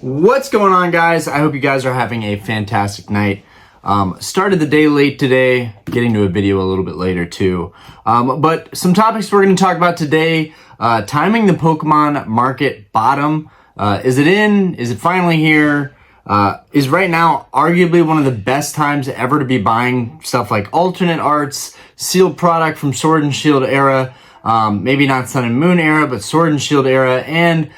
What's going on, guys? I hope you guys are having a fantastic night. Started the day late today, getting to a video a little bit later too. But some topics we're going to talk about today. Timing the Pokemon market bottom. Is it in? Is it finally here? Is right now arguably one of the best times ever to be buying stuff like alternate arts, sealed product from Sword and Shield era. Maybe not Sun and Moon era, but Sword and Shield era, and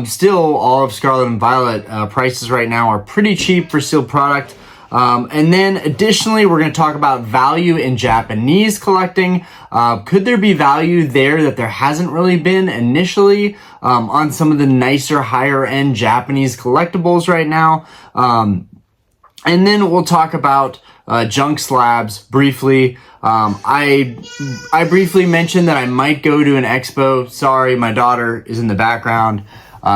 still all of Scarlet and Violet prices right now are pretty cheap for sealed product. And then additionally, we're going to talk about value in Japanese collecting. Could there be value there that there hasn't really been initially on some of the nicer, higher end Japanese collectibles right now? And then we'll talk about junk slabs briefly. I briefly mentioned that I might go to an expo. Sorry, my daughter is in the background.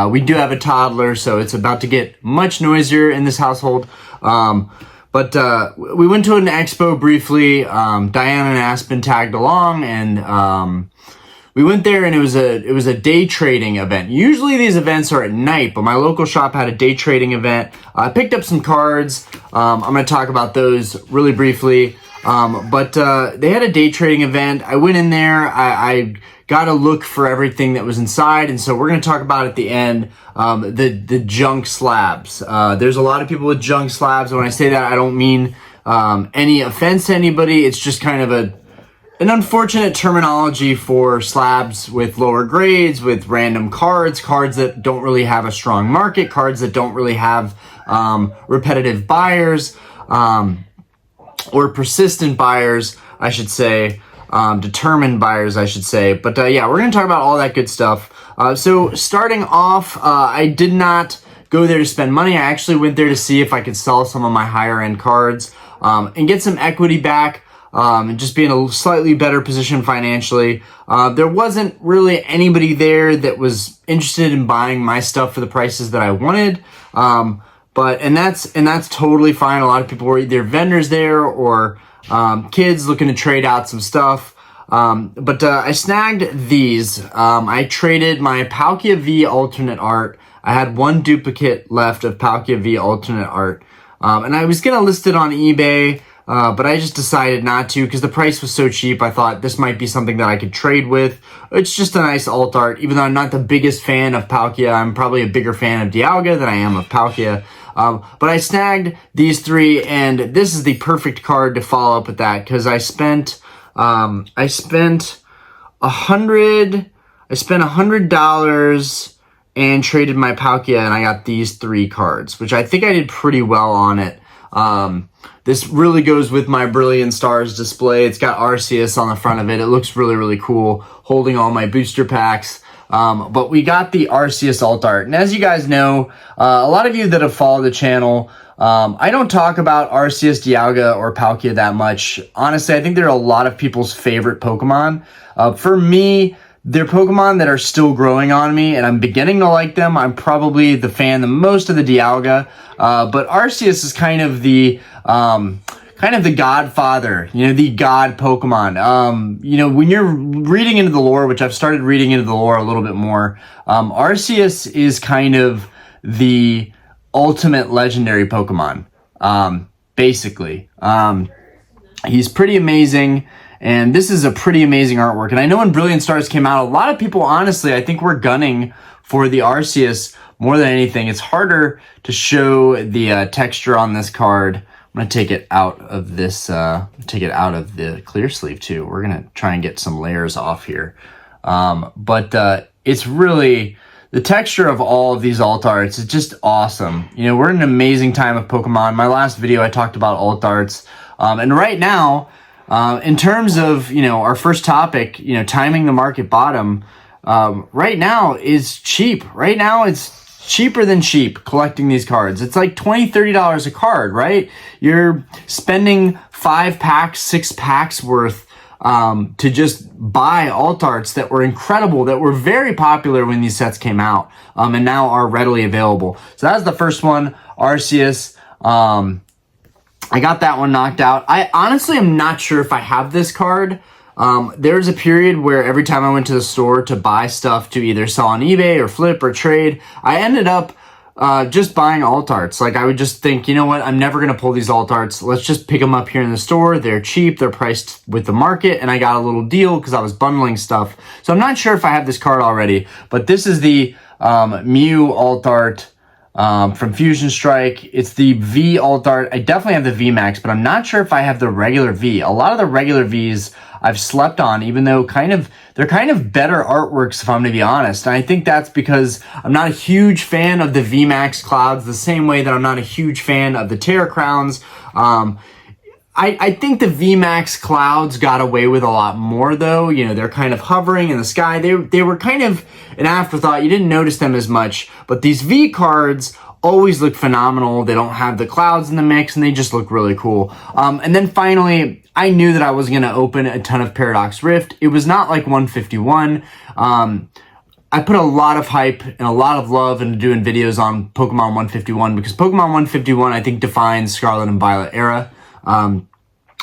We do have a toddler, so it's about to get much noisier in this household. But we went to an expo briefly. Diana and Aspen tagged along, and we went there, and it was a day trading event. Usually these events are at night, but my local shop had a day trading event. I picked up some cards. I'm going to talk about those really briefly. But they had a day trading event. I went in there. I got a look for everything that was inside, and so we're going to talk about at the end the junk slabs. There's a lot of people with junk slabs. When I say that, I don't mean any offense to anybody. It's just kind of an unfortunate terminology for slabs with lower grades, with random cards that don't really have a strong market, cards that don't really have repetitive buyers, or persistent buyers, I should say, determined buyers, I should say. But yeah, we're going to talk about all that good stuff. So starting off, I did not go there to spend money. I actually went there to see if I could sell some of my higher end cards and get some equity back. And just be in a slightly better position financially. There wasn't really anybody there that was interested in buying my stuff for the prices that I wanted. But that's totally fine. A lot of people were either vendors there or kids looking to trade out some stuff. But I snagged these. I traded my Palkia V alternate art. I had one duplicate left of Palkia V alternate art. And I was going to list it on eBay. But I just decided not to because the price was so cheap. I thought this might be something that I could trade with. It's just a nice alt art. Even though I'm not the biggest fan of Palkia, I'm probably a bigger fan of Dialga than I am of Palkia. But I snagged these three, and this is the perfect card to follow up with that because I spent $100 and traded my Palkia, and I got these three cards, which I think I did pretty well on it. This really goes with my Brilliant Stars display. It's got Arceus on the front of it. It looks really, really cool, holding all my booster packs. But we got the Arceus alt art. And as you guys know, a lot of you that have followed the channel, I don't talk about Arceus, Dialga, or Palkia that much. Honestly, I think they're a lot of people's favorite Pokemon. For me, they're Pokemon that are still growing on me, and I'm beginning to like them. I'm probably the fan the most of the Dialga, but Arceus is kind of the godfather, the god Pokemon. When you're reading into the lore, which I've started reading into the lore a little bit more, Arceus is kind of the ultimate legendary Pokemon, basically. He's pretty amazing. And this is a pretty amazing artwork. And I know when Brilliant Stars came out, a lot of people, honestly, I think were gunning for the Arceus more than anything. It's harder to show the texture on this card. I'm going to take it out of this, take it out of the clear sleeve too. We're going to try and get some layers off here. But it's really, the texture of all of these alt arts is just awesome. We're in an amazing time of Pokemon. My last video, I talked about alt arts. And right now, in terms of, our first topic, timing the market bottom, right now is cheap. Right now it's cheaper than cheap collecting these cards. It's like $20, $30 a card, right? You're spending 5 packs, 6 packs worth to just buy alt arts that were incredible, that were very popular when these sets came out, and now are readily available. So that's the first one, Arceus. I got that one knocked out. I honestly am not sure if I have this card. There was a period where every time I went to the store to buy stuff to either sell on eBay or flip or trade, I ended up just buying alt arts. Like I would just think, you know what, I'm never gonna pull these alt arts. Let's just pick them up here in the store. They're cheap, they're priced with the market, and I got a little deal because I was bundling stuff. So I'm not sure if I have this card already, but this is the Mew alt art from Fusion Strike. It's the V alt art. I definitely have the V Max, but I'm not sure if I have the regular V. A lot of the regular Vs I've slept on, even though they're kind of better artworks, if I'm going to be honest. And I think that's because I'm not a huge fan of the V Max clouds, the same way that I'm not a huge fan of the Terra Crowns. I think the V Max clouds got away with a lot more though. You know, they're kind of hovering in the sky. They were kind of an afterthought. You didn't notice them as much, but these V cards always look phenomenal. They don't have the clouds in the mix and they just look really cool. And then finally, I knew that I was going to open a ton of Paradox Rift. It was not like 151. I put a lot of hype and a lot of love into doing videos on Pokemon 151 because Pokemon 151, I think, defines Scarlet and Violet era. I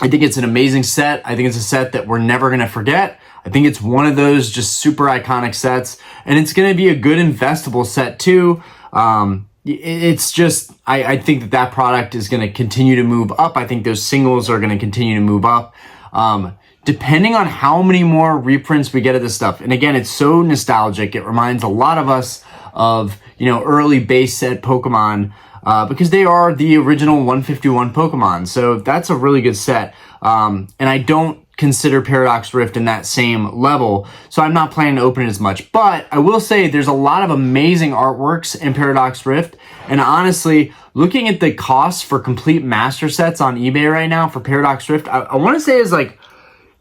think it's an amazing set. I think it's a set that we're never going to forget. I think it's one of those just super iconic sets, and it's going to be a good investable set too. It's just, I think that product is going to continue to move up. I think those singles are going to continue to move up. Depending on how many more reprints we get of this stuff. And again, it's so nostalgic. It reminds a lot of us of, you know, early base set Pokemon, because they are the original 151 Pokemon. So that's a really good set. And I don't consider Paradox Rift in that same level, so I'm not planning to open it as much. But I will say there's a lot of amazing artworks in Paradox Rift, and honestly, looking at the costs for complete master sets on eBay right now for Paradox Rift, I want to say it's like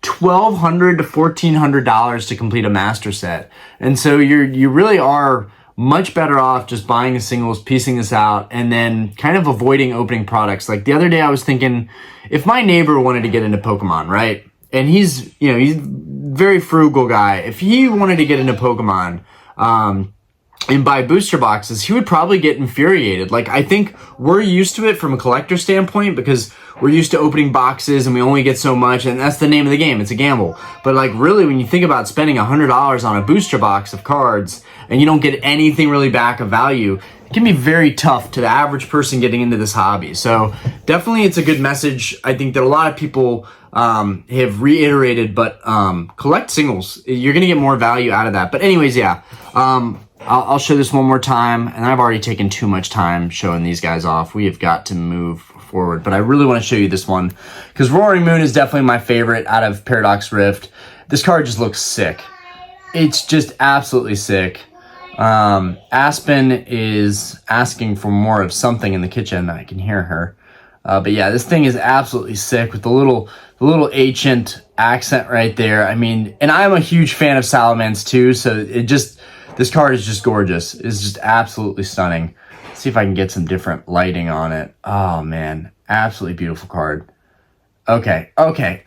$1,200 to $1,400 to complete a master set. And so you really are much better off just buying the singles, piecing this out, and then kind of avoiding opening products. Like the other day I was thinking, if my neighbor wanted to get into Pokemon, right? And he's a very frugal guy. If he wanted to get into Pokemon, and buy booster boxes, he would probably get infuriated. Like, I think we're used to it from a collector standpoint because we're used to opening boxes and we only get so much, and that's the name of the game. It's a gamble. But like, really, when you think about spending $100 on a booster box of cards and you don't get anything really back of value, it can be very tough to the average person getting into this hobby. So definitely it's a good message. I think that a lot of people have reiterated, but collect singles. You're going to get more value out of that. But anyways, yeah. I'll show this one more time, and I've already taken too much time showing these guys off. We have got to move forward, but I really want to show you this one because Roaring Moon is definitely my favorite out of Paradox Rift. This card just looks sick. It's just absolutely sick. Aspen is asking for more of something in the kitchen. I can hear her. But yeah, this thing is absolutely sick with the little ancient accent right there. I mean, and I'm a huge fan of Salamence too, so this card is just gorgeous. It's just absolutely stunning. Let's see if I can get some different lighting on it. Oh man, absolutely beautiful card. Okay.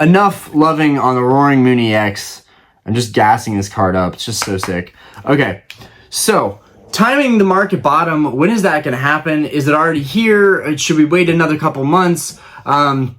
Enough loving on the Roaring Moon EX. I'm just gassing this card up. It's just so sick. Okay, so timing the market bottom, when is that going to happen? Is it already here? Should we wait another couple months? To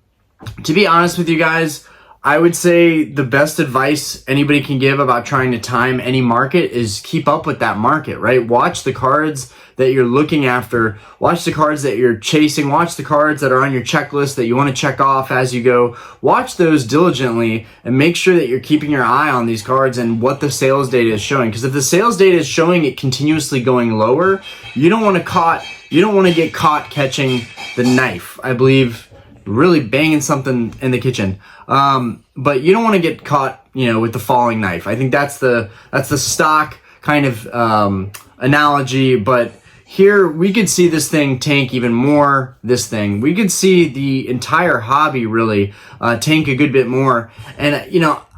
be honest with you guys, I would say the best advice anybody can give about trying to time any market is keep up with that market, right? Watch the cards that you're looking after. Watch the cards that you're chasing. Watch the cards that are on your checklist that you want to check off as you go. Watch those diligently and make sure that you're keeping your eye on these cards and what the sales data is showing. Because if the sales data is showing it continuously going lower, you don't want to get caught catching the knife. I believe really banging something in the kitchen. But you don't want to get caught, with the falling knife. I think that's the stock kind of analogy. But here we could see this thing tank even more. We could see the entire hobby really tank a good bit more. And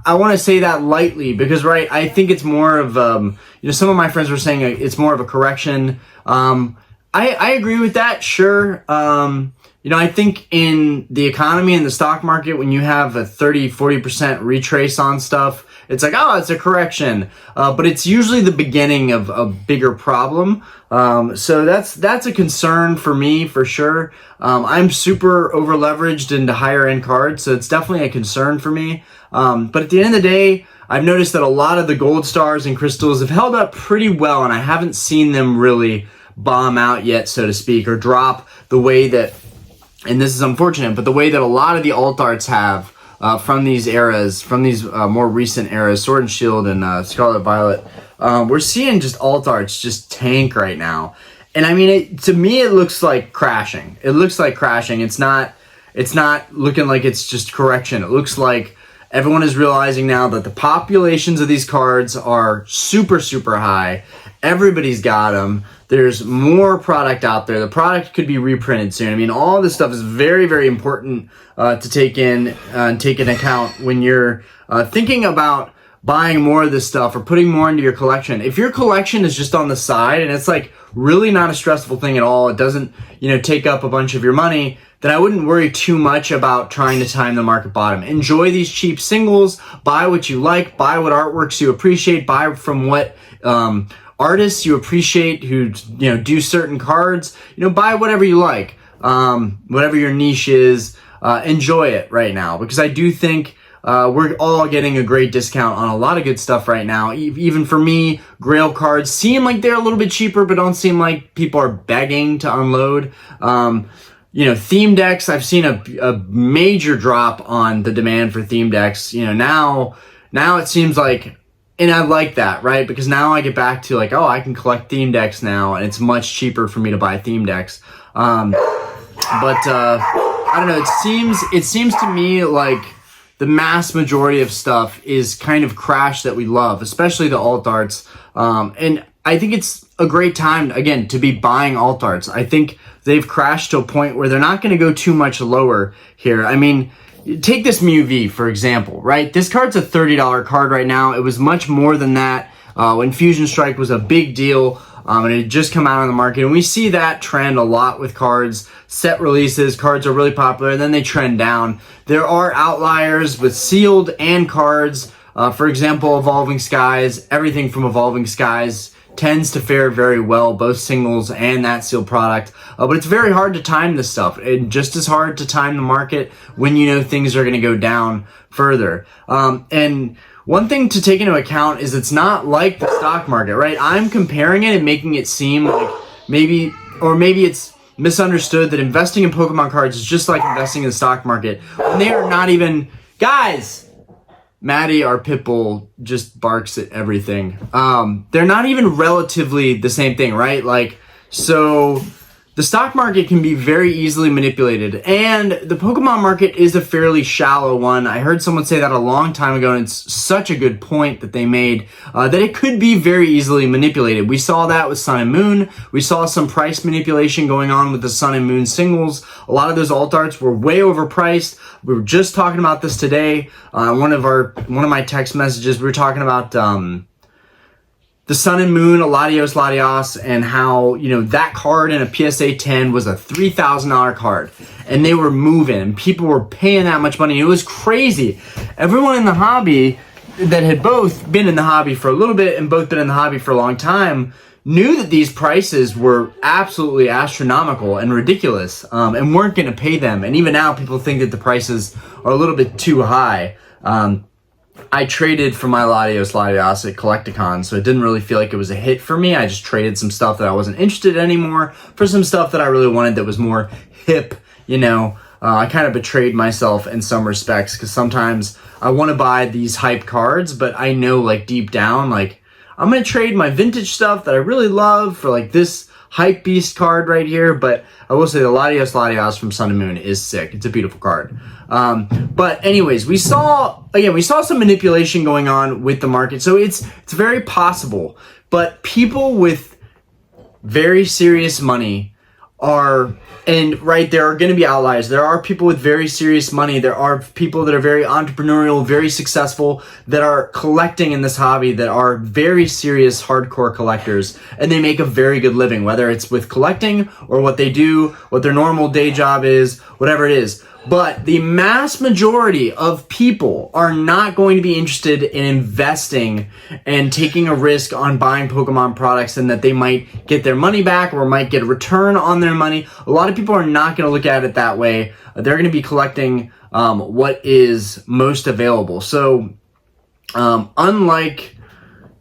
I want to say that lightly because, right, I think it's more of some of my friends were saying it's more of a correction. I agree with that, sure. I think in the economy and the stock market, when you have a 30-40% retrace on stuff, it's like, oh, it's a correction. But it's usually the beginning of a bigger problem. So that's a concern for me, for sure. I'm super over leveraged into higher end cards, so it's definitely a concern for me. But at the end of the day, I've noticed that a lot of the gold stars and crystals have held up pretty well, and I haven't seen them really bomb out yet, so to speak, or drop the way that, and this is unfortunate, but the way that a lot of the alt arts have from these eras, from these more recent eras, Sword and Shield and Scarlet Violet. We're seeing just alt arts just tank right now. And I mean, to me, it looks like crashing. It looks like crashing. It's not looking like it's just correction. It looks like everyone is realizing now that the populations of these cards are super, super high. Everybody's got them. There's more product out there. The product could be reprinted soon. I mean, all this stuff is very, very important to take in account when you're thinking about buying more of this stuff or putting more into your collection. If your collection is just on the side and it's like really not a stressful thing at all, it doesn't, take up a bunch of your money, then I wouldn't worry too much about trying to time the market bottom. Enjoy these cheap singles, buy what you like, buy what artworks you appreciate, buy from what artists you appreciate who do certain cards. Buy whatever you like, whatever your niche is. Enjoy it right now, because I do think we're all getting a great discount on a lot of good stuff right now. Even for me, Grail cards seem like they're a little bit cheaper, but don't seem like people are begging to unload. Theme decks, I've seen a major drop on the demand for theme decks. Now it seems like, and I like that, right? Because now I get back to like, I can collect theme decks now, and it's much cheaper for me to buy theme decks. I don't know. It seems to me like the mass majority of stuff is kind of crash that we love, especially the alt arts. And I think it's a great time, again, to be buying alt arts. I think they've crashed to a point where they're not going to go too much lower here. I mean, take this Mew V, for example, right? This card's a $30 card right now. It was much more than that when Fusion Strike was a big deal. And it had just come out on the market. And we see that trend a lot with cards. Set releases, cards are really popular, and then they trend down. There are outliers with sealed and cards. For example, Evolving Skies, everything from Evolving Skies tends to fare very well, both singles and that sealed product. But it's very hard to time this stuff, and just as hard to time the market when things are going to go down further. And one thing to take into account is it's not like the stock market, right? I'm comparing it and making it seem like maybe it's misunderstood that investing in Pokemon cards is just like investing in the stock market. When they are not even, guys, Maddie, our pit bull, just barks at everything. They're not even relatively the same thing, right? So the stock market can be very easily manipulated, and the Pokemon market is a fairly shallow one. I heard someone say that a long time ago, and it's such a good point that they made, that it could be very easily manipulated. We saw that with Sun and Moon. We saw some price manipulation going on with the Sun and Moon singles. A lot of those alt arts were way overpriced. We were just talking about this today. One of my text messages, we were talking about the Sun and Moon, Latios, and how, that card in a PSA 10 was a $3,000 card. And they were moving, and people were paying that much money. It was crazy. Everyone in the hobby that had both been in the hobby for a little bit and both been in the hobby for a long time knew that these prices were absolutely astronomical and ridiculous, and weren't going to pay them. And even now, people think that the prices are a little bit too high. I traded for my Latios at Collecticon, so it didn't really feel like it was a hit for me. I just traded some stuff that I wasn't interested in anymore for some stuff that I really wanted that was more hip, I kind of betrayed myself in some respects, because sometimes I want to buy these hype cards, but I know, deep down, I'm going to trade my vintage stuff that I really love for, this hype beast card right here. But I will say the Latios from Sun and Moon is sick. It's a beautiful card. But anyways, we saw some manipulation going on with the market. So it's very possible, but people with very serious money there are going to be outliers. There are people with very serious money. There are people that are very entrepreneurial, very successful, that are collecting in this hobby, that are very serious hardcore collectors, and they make a very good living, whether it's with collecting or what they do, what their normal day job is, whatever it is. But the mass majority of people are not going to be interested in investing and taking a risk on buying Pokemon products, and that they might get their money back or might get a return on their money. A lot of people are not going to look at it that way. They're going to be collecting what is most available. So unlike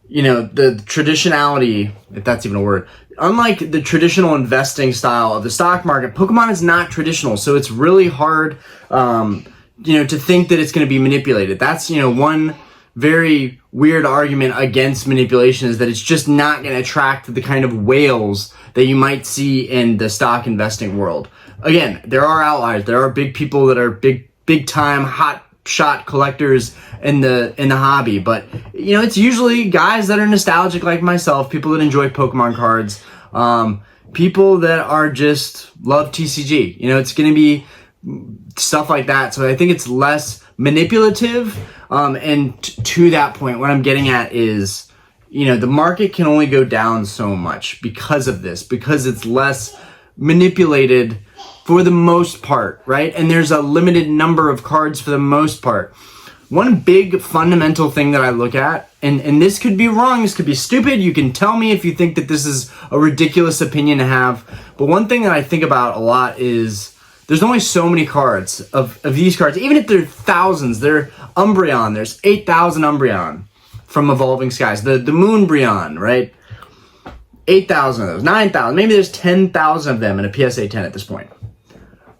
the traditionality, if that's even a word, unlike the traditional investing style of the stock market, Pokemon is not traditional. So it's really hard, to think that it's going to be manipulated. That's, one very weird argument against manipulation, is that it's just not going to attract the kind of whales that you might see in the stock investing world. Again, there are outliers. There are big people that are big time hot shot collectors in the hobby, but it's usually guys that are nostalgic like myself, people that enjoy Pokemon cards, people that are just love TCG. It's going to be stuff like that. So I think it's less manipulative. And to that point, what I'm getting at is, the market can only go down so much because of this, because it's less manipulated for the most part, right? And there's a limited number of cards for the most part. One big fundamental thing that I look at, and this could be wrong, this could be stupid, you can tell me if you think that this is a ridiculous opinion to have, but one thing that I think about a lot is there's only so many cards of these cards, even if there are thousands. There are Umbreon, there's 8,000 Umbreon from Evolving Skies, the Moonbreon, right? 8,000 of those, 9,000, maybe there's 10,000 of them in a PSA 10 at this point.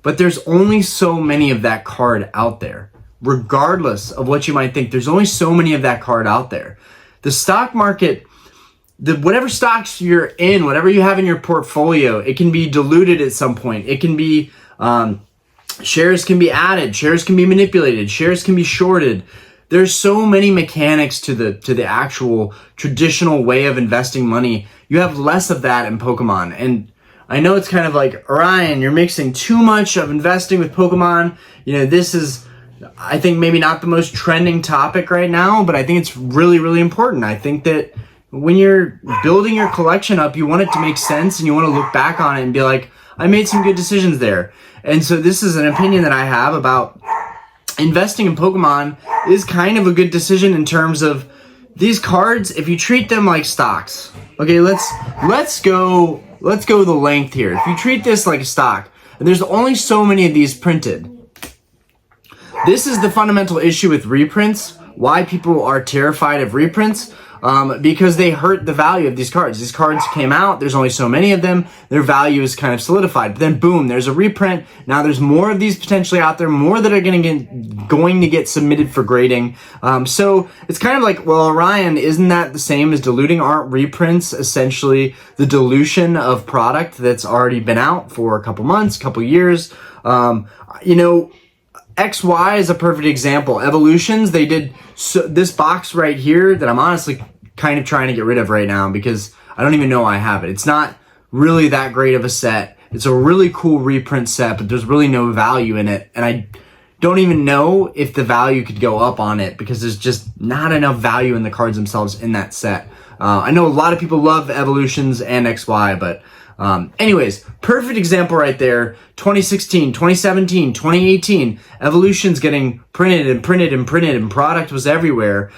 But there's only so many of that card out there. Regardless of what you might think, there's only so many of that card out there. The stock market, whatever stocks you're in, whatever you have in your portfolio, it can be diluted at some point. It can be, shares can be added, shares can be manipulated, shares can be shorted. There's so many mechanics to the actual traditional way of investing money. You have less of that in Pokemon. And I know it's kind of like, Orion, you're mixing too much of investing with Pokemon. This is, I think, maybe not the most trending topic right now, but I think it's really, really important. I think that when you're building your collection up, you want it to make sense and you want to look back on it and be like, I made some good decisions there. And so this is an opinion that I have about investing in Pokemon is kind of a good decision in terms of these cards. If you treat them like stocks, okay, let's go the length here. If you treat this like a stock, and there's only so many of these printed, this is the fundamental issue with reprints, why people are terrified of reprints, because they hurt the value of these cards. These cards came out, there's only so many of them, their value is kind of solidified. But then boom, there's a reprint. Now there's more of these potentially out there, more that are going to get submitted for grading. So it's kind of like, well, Orion, isn't that the same as diluting? Aren't reprints essentially the dilution of product that's already been out for a couple months, couple years? XY is a perfect example. Evolutions, they did this box right here that I'm honestly kind of trying to get rid of right now because I don't even know I have it. It's not really that great of a set. It's a really cool reprint set, but there's really no value in it. And I don't even know if the value could go up on it because there's just not enough value in the cards themselves in that set. I know a lot of people love Evolutions and XY, but anyways, perfect example right there. 2016, 2017, 2018, Evolutions getting printed and printed and printed, and product was everywhere.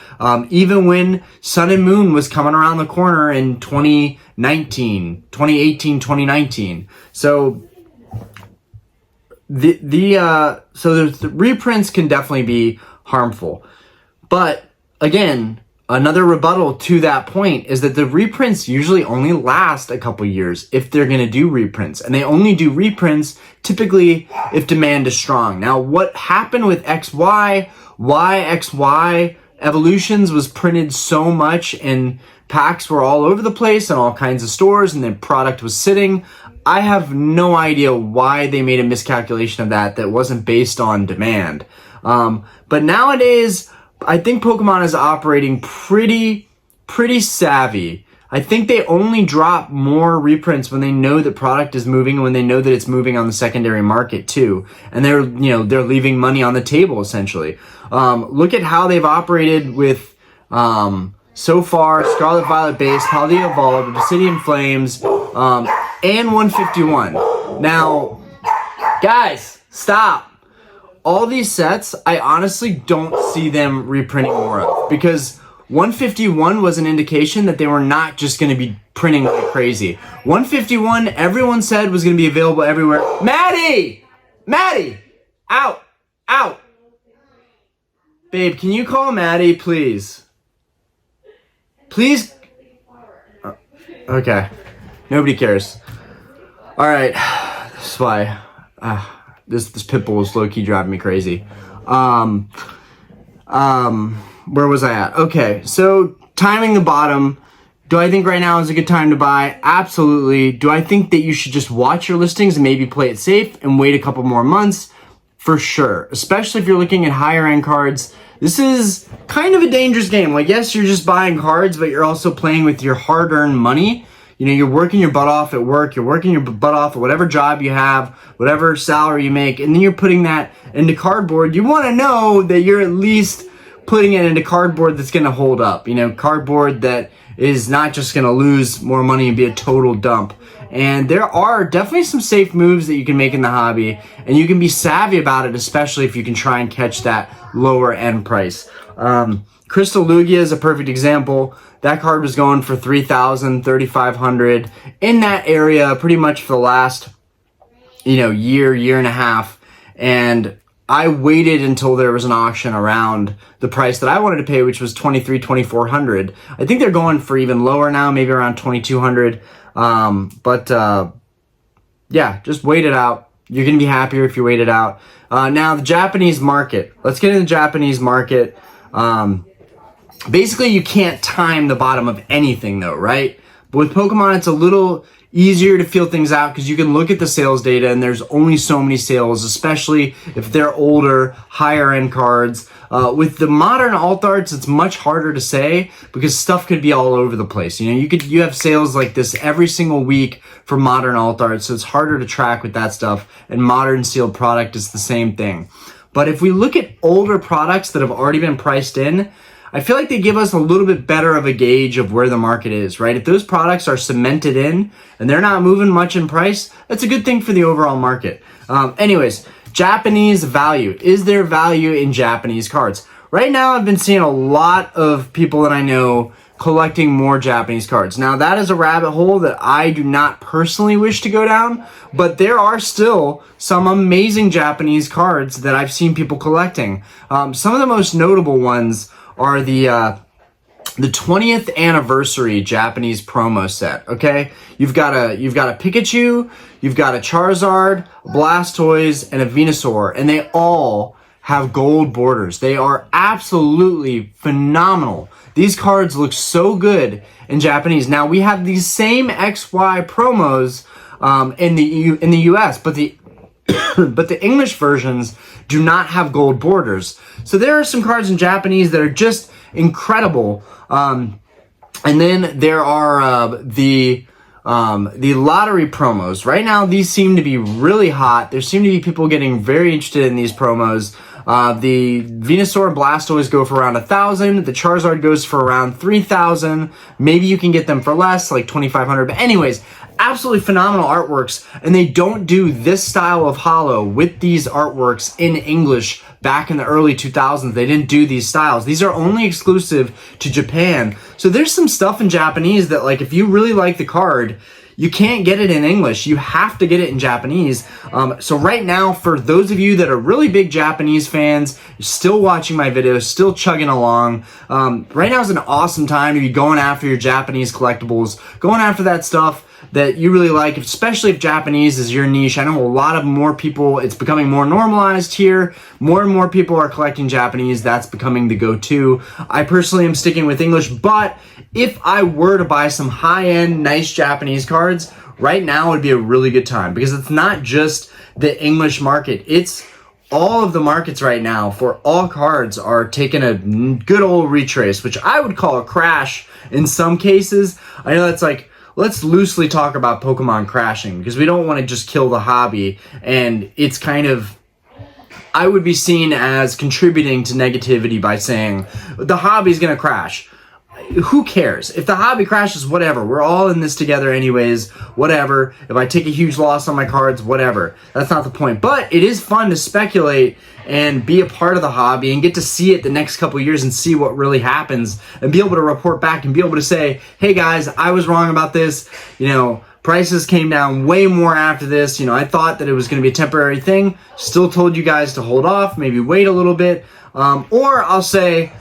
Even when Sun and Moon was coming around the corner in 2018, 2019. So the reprints can definitely be harmful. But again, another rebuttal to that point is that the reprints usually only last a couple years if they're going to do reprints. And they only do reprints typically if demand is strong. Now, what happened with XY, why XY Evolutions was printed so much and packs were all over the place in all kinds of stores and the product was sitting, I have no idea why they made a miscalculation of that wasn't based on demand. But nowadays, I think Pokemon is operating pretty savvy. I think they only drop more reprints when they know that product is moving and when they know that it's moving on the secondary market too. And they're leaving money on the table essentially. Look at how they've operated with, so far, Scarlet Violet Base, Paldea Evolved, Obsidian Flames, and 151. Now, guys, stop. All these sets, I honestly don't see them reprinting more of because 151 was an indication that they were not just going to be printing like crazy. 151, everyone said was going to be available everywhere. Maddie! Out! Babe, can you call Maddie, please? Please? Okay. Nobody cares. All right, this is why this pit bull is low-key driving me crazy. Where was I at? Okay, so timing the bottom. Do I think right now is a good time to buy? Absolutely. Do I think that you should just watch your listings and maybe play it safe and wait a couple more months? For sure. Especially if you're looking at higher end cards. This is kind of a dangerous game. Like, yes, you're just buying cards, but you're also playing with your hard-earned money. You know, you're working your butt off at work. You're working your butt off at whatever job you have, whatever salary you make, and then you're putting that into cardboard. You want to know that you're at least putting it into cardboard that's going to hold up. You know, cardboard that is not just going to lose more money and be a total dump. And there are definitely some safe moves that you can make in the hobby, and you can be savvy about it, especially if you can try and catch that lower end price. Crystal Lugia is a perfect example. That card was going for $3,000, $3,500 in that area pretty much for the last, year and a half. And I waited until there was an auction around the price that I wanted to pay, which was $2,300, $2,400. I think they're going for even lower now, maybe around $2,200. Yeah, just wait it out. You're going to be happier if you wait it out. Now, the Japanese market. Let's get into the Japanese market. Basically, you can't time the bottom of anything, though, right? But with Pokemon, it's a little easier to feel things out because you can look at the sales data and there's only so many sales, especially if they're older, higher end cards. With the modern alt arts, it's much harder to say because stuff could be all over the place. You have sales like this every single week for modern alt arts, so it's harder to track with that stuff. And modern sealed product is the same thing. But if we look at older products that have already been priced in, I feel like they give us a little bit better of a gauge of where the market is, right? If those products are cemented in and they're not moving much in price, that's a good thing for the overall market. Anyways, Japanese value. Is there value in Japanese cards? Right now, I've been seeing a lot of people that I know collecting more Japanese cards. Now, that is a rabbit hole that I do not personally wish to go down, but there are still some amazing Japanese cards that I've seen people collecting. Some of the most notable ones are the 20th anniversary Japanese promo set. Okay, you've got a Pikachu, you've got a Charizard, a Blastoise, and a Venusaur, and they all have gold borders. They are absolutely phenomenal. These cards look so good in Japanese. Now we have these same XY promos in the US, but the but the English versions do not have gold borders. So there are some cards in Japanese that are just incredible. And then there are the lottery promos. Right now, these seem to be really hot. There seem to be people getting very interested in these promos. The Venusaur and Blastoise go for around 1,000. The Charizard goes for around 3,000. Maybe you can get them for less, like 2,500. But anyways, absolutely phenomenal artworks. And they don't do this style of holo with these artworks in English back in the early 2000s. They didn't do these styles. These are only exclusive to Japan. So there's some stuff in Japanese that, like, if you really like the card, you can't get it in English. You have to get it in Japanese. So right now, for those of you that are really big Japanese fans, still watching my videos, still chugging along, right now is an awesome time to be going after your Japanese collectibles, going after that stuff that you really like, especially if Japanese is your niche. I know a lot of more people, it's becoming more normalized here. More and more people are collecting Japanese. That's becoming the go-to. I personally am sticking with English, but if I were to buy some high-end, nice Japanese cards, right now would be a really good time because it's not just the English market. It's all of the markets right now for all cards are taking a good old retrace, which I would call a crash in some cases. I know that's like, let's loosely talk about Pokemon crashing because we don't want to just kill the hobby, and it's kind of, I would be seen as contributing to negativity by saying the hobby's going to crash. Who cares? If the hobby crashes, whatever. We're all in this together anyways, whatever. If I take a huge loss on my cards, whatever. That's not the point. But it is fun to speculate and be a part of the hobby and get to see it the next couple of years and see what really happens and be able to report back and be able to say, hey guys, I was wrong about this. Prices came down way more after this. I thought that it was going to be a temporary thing. Still told you guys to hold off, maybe wait a little bit. Or I'll say,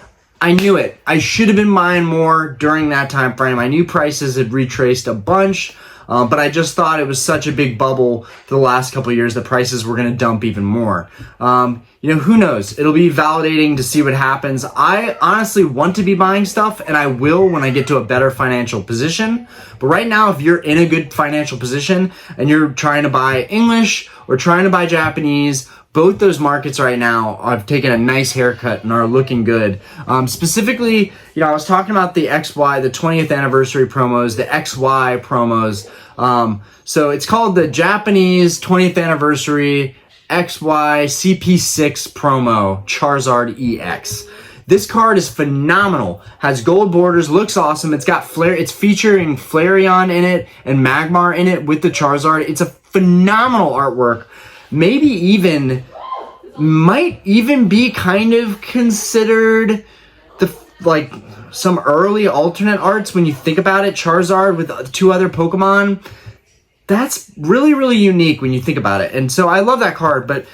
I knew it. I should have been buying more during that time frame. I knew prices had retraced a bunch. But I just thought it was such a big bubble for the last couple of years that prices were going to dump even more. Who knows? It'll be validating to see what happens. I honestly want to be buying stuff, and I will when I get to a better financial position. But right now, if you're in a good financial position and you're trying to buy English or trying to buy Japanese, both those markets right now have taken a nice haircut and are looking good. Specifically, I was talking about the XY, the 20th anniversary promos, the XY promos. So it's called the Japanese 20th anniversary XY CP6 promo Charizard EX. This card is phenomenal. Has gold borders, looks awesome. It's got flare. It's featuring Flareon in it and Magmar in it with the Charizard. It's a phenomenal artwork. Might even be kind of considered some early alternate arts when you think about it. Charizard with 2 other Pokemon. That's really, really unique when you think about it. And so I love that card, but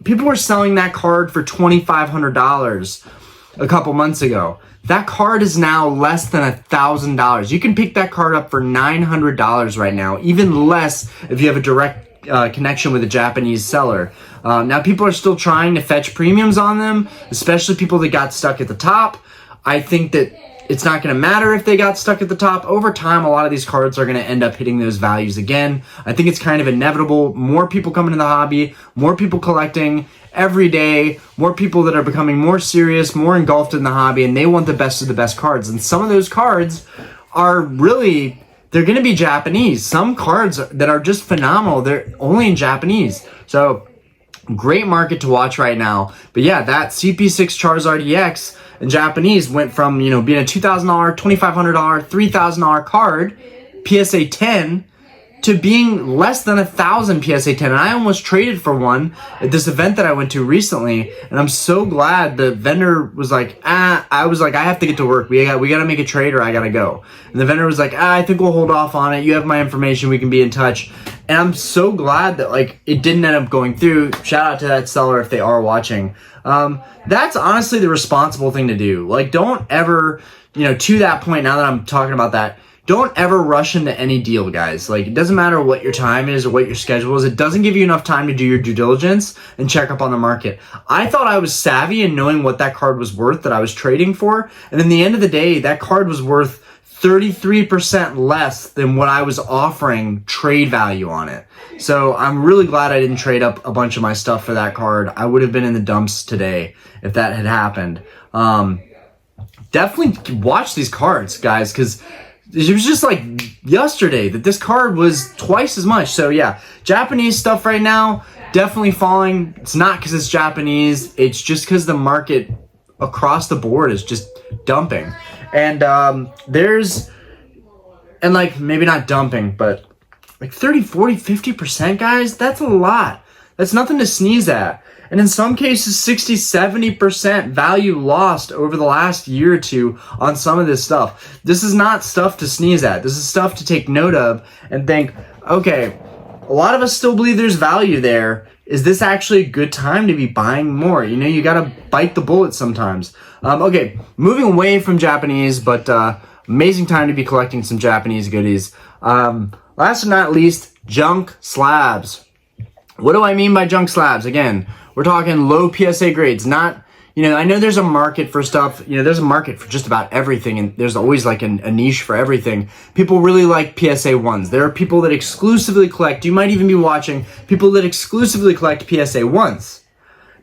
people were selling that card for $2,500 a couple months ago. That card is now less than $1,000. You can pick that card up for $900 right now, even less if you have a direct connection with a Japanese seller. Now people are still trying to fetch premiums on them, especially people that got stuck at the top. I think that it's not going to matter if they got stuck at the top. Over time, a lot of these cards are going to end up hitting those values again. I think it's kind of inevitable. More people coming into the hobby, more people collecting every day, more people that are becoming more serious, more engulfed in the hobby, and they want the best of the best cards. And some of those cards are really, they're going to be Japanese. Some cards that are just phenomenal, they're only in Japanese. So great market to watch right now. But yeah, that CP6 Charizard EX in Japanese went from, being a $2,000, $2,500, $3,000 card, PSA 10, to being less than 1,000 PSA 10. And I almost traded for one at this event that I went to recently. And I'm so glad the vendor was like, I was like, I have to get to work. We got to make a trade or I got to go. And the vendor was like, I think we'll hold off on it. You have my information. We can be in touch. And I'm so glad that it didn't end up going through. Shout out to that seller if they are watching. That's honestly the responsible thing to do. Don't ever, to that point, now that I'm talking about that, don't ever rush into any deal, guys. It doesn't matter what your time is or what your schedule is. It doesn't give you enough time to do your due diligence and check up on the market. I thought I was savvy in knowing what that card was worth that I was trading for. And in the end of the day, that card was worth 33% less than what I was offering trade value on it. So I'm really glad I didn't trade up a bunch of my stuff for that card. I would have been in the dumps today if that had happened. Definitely watch these cards, guys, because it was just yesterday that this card was twice as much. So yeah, Japanese stuff right now, definitely falling. It's not because it's Japanese. It's just because the market across the board is just dumping. And maybe not dumping, but 30, 40, 50%, guys, that's a lot. That's nothing to sneeze at. And in some cases, 60, 70% value lost over the last year or two on some of this stuff. This is not stuff to sneeze at. This is stuff to take note of and think, okay, a lot of us still believe there's value there. Is this actually a good time to be buying more? You got to bite the bullet sometimes. Okay, moving away from Japanese, but amazing time to be collecting some Japanese goodies. Last but not least, junk slabs. What do I mean by junk slabs? Again, we're talking low PSA grades, not, I know there's a market for stuff, there's a market for just about everything, and there's always a niche for everything. People really like PSA 1s. There are people that exclusively collect, you might even be watching, people that exclusively collect PSA 1s.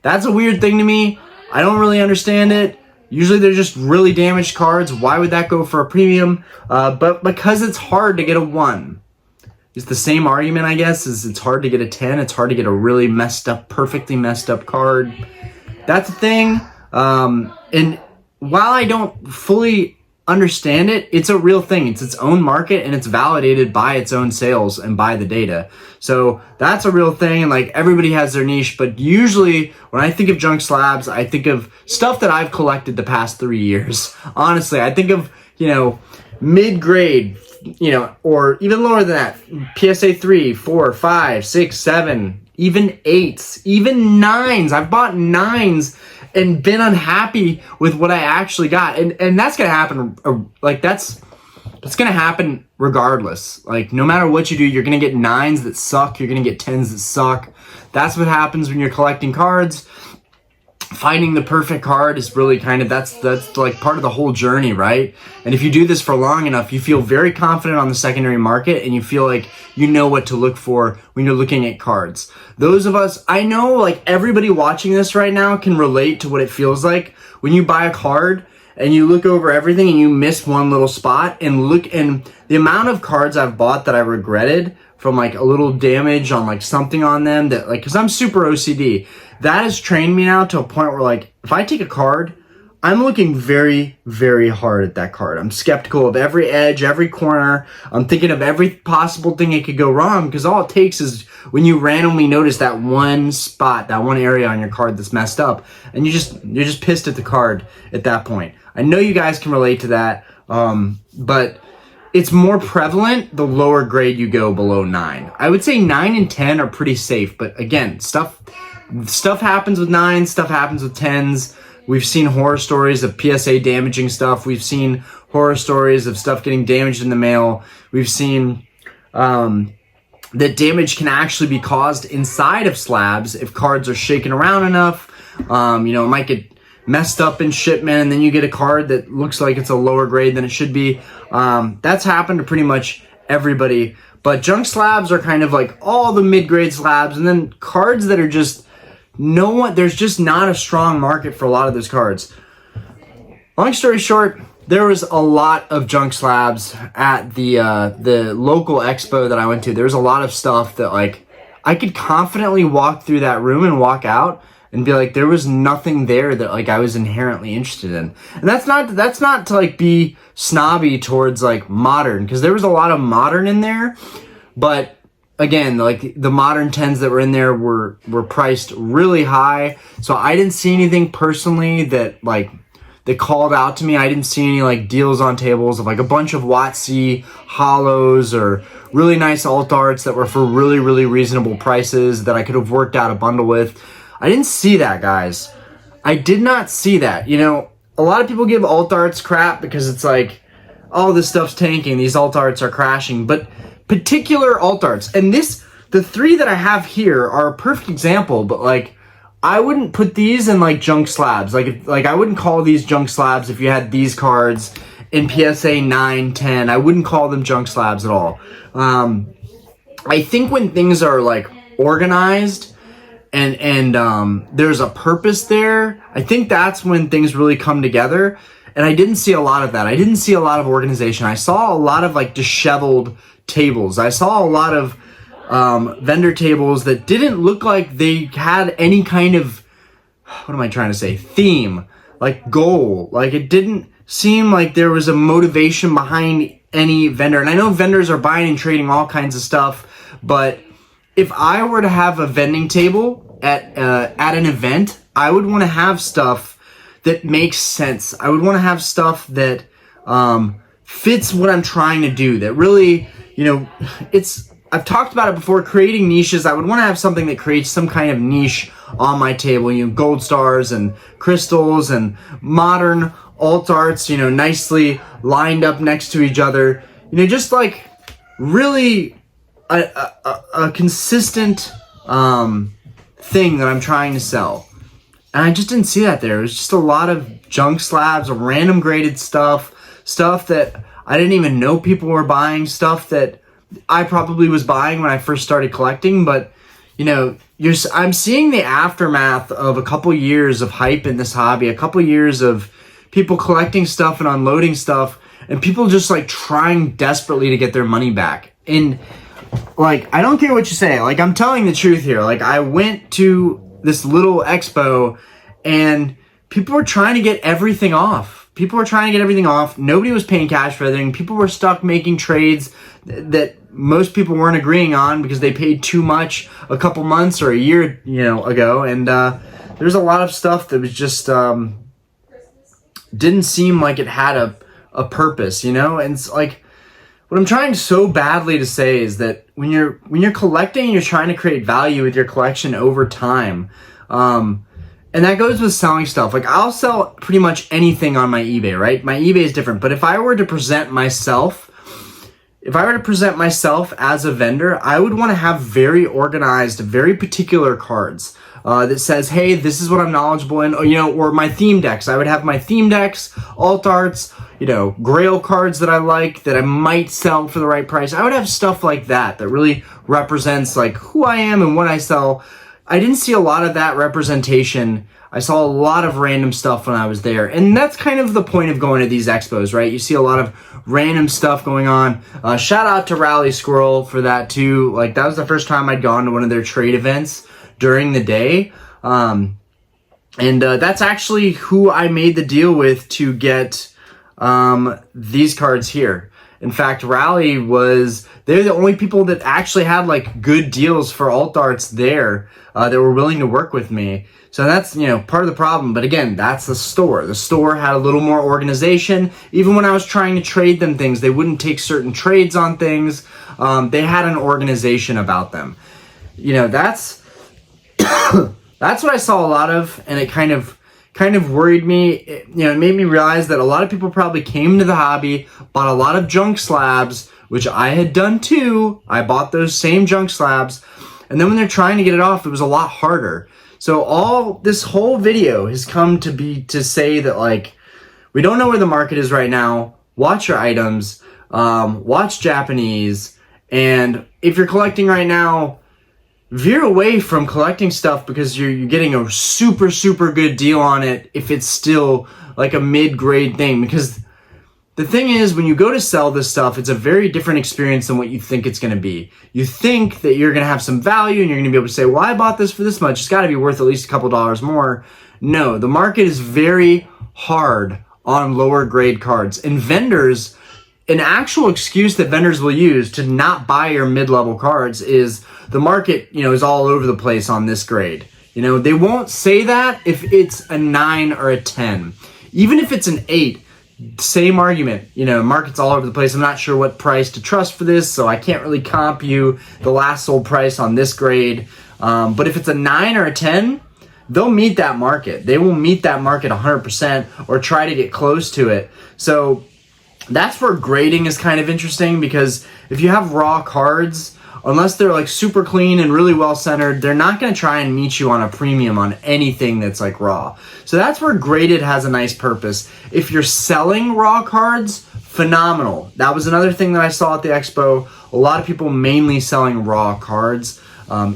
That's a weird thing to me. I don't really understand it. Usually they're just really damaged cards. Why would that go for a premium? But because it's hard to get a 1. It's the same argument, I guess, is it's hard to get a 10. It's hard to get a really messed up, perfectly messed up card. That's a thing. And while I don't fully understand it, it's a real thing. It's its own market, and it's validated by its own sales and by the data. So that's a real thing, and everybody has their niche. But usually when I think of junk slabs, I think of stuff that I've collected the past 3 years. Honestly, I think of, mid-grade, or even lower than that, PSA 3, 4, 5, 6, 7, even 8s, even 9s. I've bought 9s and been unhappy with what I actually got. And that's going to happen. It's going to happen regardless. Like, no matter what you do, you're going to get 9s that suck. You're going to get 10s that suck. That's what happens when you're collecting cards. Finding the perfect card is really kind of, that's like part of the whole journey, right? And if you do this for long enough, you feel very confident on the secondary market, and you feel like you know what to look for when you're looking at cards. Those of us, I know like everybody watching this right now can relate to what it feels like when you buy a card and you look over everything and you miss one little spot, and the amount of cards I've bought that I regretted from like a little damage on like something on them, that like, cause I'm super OCD. That has trained me now to a point where like, if I take a card, I'm looking very, very hard at that card. I'm skeptical of every edge, every corner. I'm thinking of every possible thing it could go wrong, because all it takes is when you randomly notice that one spot, that one area on your card that's messed up, and you're just pissed at the card at that point. I know you guys can relate to that, but it's more prevalent the lower grade you go below 9. I would say 9 and 10 are pretty safe, but again, stuff happens with 9s, stuff happens with 10s. We've seen horror stories of PSA damaging stuff. We've seen horror stories of stuff getting damaged in the mail. We've seen that damage can actually be caused inside of slabs if cards are shaken around enough. It might get messed up in shipment, and then you get a card that looks like it's a lower grade than it should be. That's happened to pretty much everybody. But junk slabs are kind of like all the mid-grade slabs, and then cards that are just there's just not a strong market for a lot of those cards. Long story short, there was a lot of junk slabs at the local expo that I went to. There was a lot of stuff that like I could confidently walk through that room and walk out and be like, there was nothing there that like I was inherently interested in. And that's not to like be snobby towards like modern, because there was a lot of modern in there, but again, like the modern 10s that were in there were priced really high. So I didn't see anything personally that called out to me. I didn't see any like deals on tables of like a bunch of WotC hollows or really nice alt arts that were for really, really reasonable prices that I could have worked out a bundle with. I didn't see that, guys. I did not see that. A lot of people give alt arts crap because it's like, oh, this stuff's tanking, these alt arts are crashing. But particular alt arts, and the 3 that I have here are a perfect example, but like I wouldn't put these in like junk slabs. Like I wouldn't call these junk slabs if you had these cards in PSA 9, 10. I wouldn't call them junk slabs at all. I think when things are like organized and there's a purpose there, I think that's when things really come together. And I didn't see a lot of that. I didn't see a lot of organization. I saw a lot of like disheveled tables. I saw a lot of vendor tables that didn't look like they had any kind of, what am I trying to say, theme, like goal. Like it didn't seem like there was a motivation behind any vendor. And I know vendors are buying and trading all kinds of stuff, but if I were to have a vending table at an event, I would want to have stuff that makes sense. I would want to have stuff that fits what I'm trying to do, that really, I've talked about it before, creating niches. I would want to have something that creates some kind of niche on my table, gold stars and crystals and modern alt arts, nicely lined up next to each other, just like really a consistent thing that I'm trying to sell. And I just didn't see that there. It was just a lot of junk slabs, random graded stuff that I didn't even know people were buying, stuff that I probably was buying when I first started collecting. But, I'm seeing the aftermath of a couple years of hype in this hobby, a couple years of people collecting stuff and unloading stuff, and people just like trying desperately to get their money back. And like, I don't care what you say. Like, I'm telling the truth here. Like, I went to this little expo and people were trying to get everything off. Nobody was paying cash for everything. People were stuck making trades that most people weren't agreeing on because they paid too much a couple months or a year, ago. And there's a lot of stuff that was just didn't seem like it had a purpose, And it's like, what I'm trying so badly to say is that when you're collecting and you're trying to create value with your collection over time, and that goes with selling stuff. Like, I'll sell pretty much anything on my eBay, right? My eBay is different, but if I were to present myself if I were to present myself as a vendor, I would want to have very organized, very particular cards that says, hey, this is what I'm knowledgeable in, or my theme decks. I would have my theme decks, alt arts, grail cards that I like that I might sell for the right price. I would have stuff like that really represents like who I am and what I sell. I didn't see a lot of that representation. I saw a lot of random stuff when I was there. And that's kind of the point of going to these expos, right? You see a lot of random stuff going on. Shout out to Rally Squirrel for that too. Like, that was the first time I'd gone to one of their trade events during the day. That's actually who I made the deal with to get these cards here. In fact, Rally they're the only people that actually had like good deals for alt arts there that were willing to work with me. So that's, part of the problem. But again, that's the store. The store had a little more organization. Even when I was trying to trade them things, they wouldn't take certain trades on things. They had an organization about them. That's that's what I saw a lot of, and it kind of worried me. It made me realize that a lot of people probably came to the hobby, bought a lot of junk slabs, which I had done too. I bought those same junk slabs, and then when they're trying to get it off, it was a lot harder. So this whole video has come to say that, like, we don't know where the market is right now. Watch your items, watch Japanese, and if you're collecting right now, veer away from collecting stuff because you're getting a super, super good deal on it if it's still like a mid-grade thing. Because the thing is, when you go to sell this stuff, it's a very different experience than what you think it's going to be. You think that you're going to have some value and you're going to be able to say, well, I bought this for this much. It's got to be worth at least a couple dollars more. No, the market is very hard on lower grade cards. And vendors, an actual excuse that vendors will use to not buy your mid-level cards is the market, is all over the place on this grade. They won't say that if it's a 9 or a 10. Even if it's an 8, same argument. Market's all over the place. I'm not sure what price to trust for this, so I can't really comp you the last sold price on this grade. But if it's a 9 or a 10, they'll meet that market. They will meet that market 100% or try to get close to it. So that's where grading is kind of interesting, because if you have raw cards, unless they're like super clean and really well centered, they're not going to try and meet you on a premium on anything that's like raw. So that's where graded has a nice purpose. If you're selling raw cards, phenomenal. That was another thing that I saw at the expo. A lot of people mainly selling raw cards.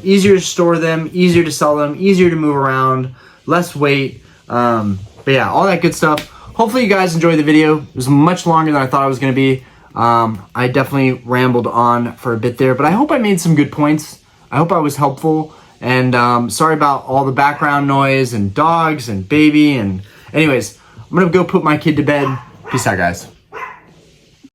Easier to store them, easier to sell them, easier to move around, less weight. But yeah, all that good stuff. Hopefully you guys enjoyed the video. It was much longer than I thought it was going to be. I definitely rambled on for a bit there, but I hope I made some good points. I hope I was helpful, and sorry about all the background noise and dogs and baby. And anyways, I'm going to go put my kid to bed. Peace out, guys.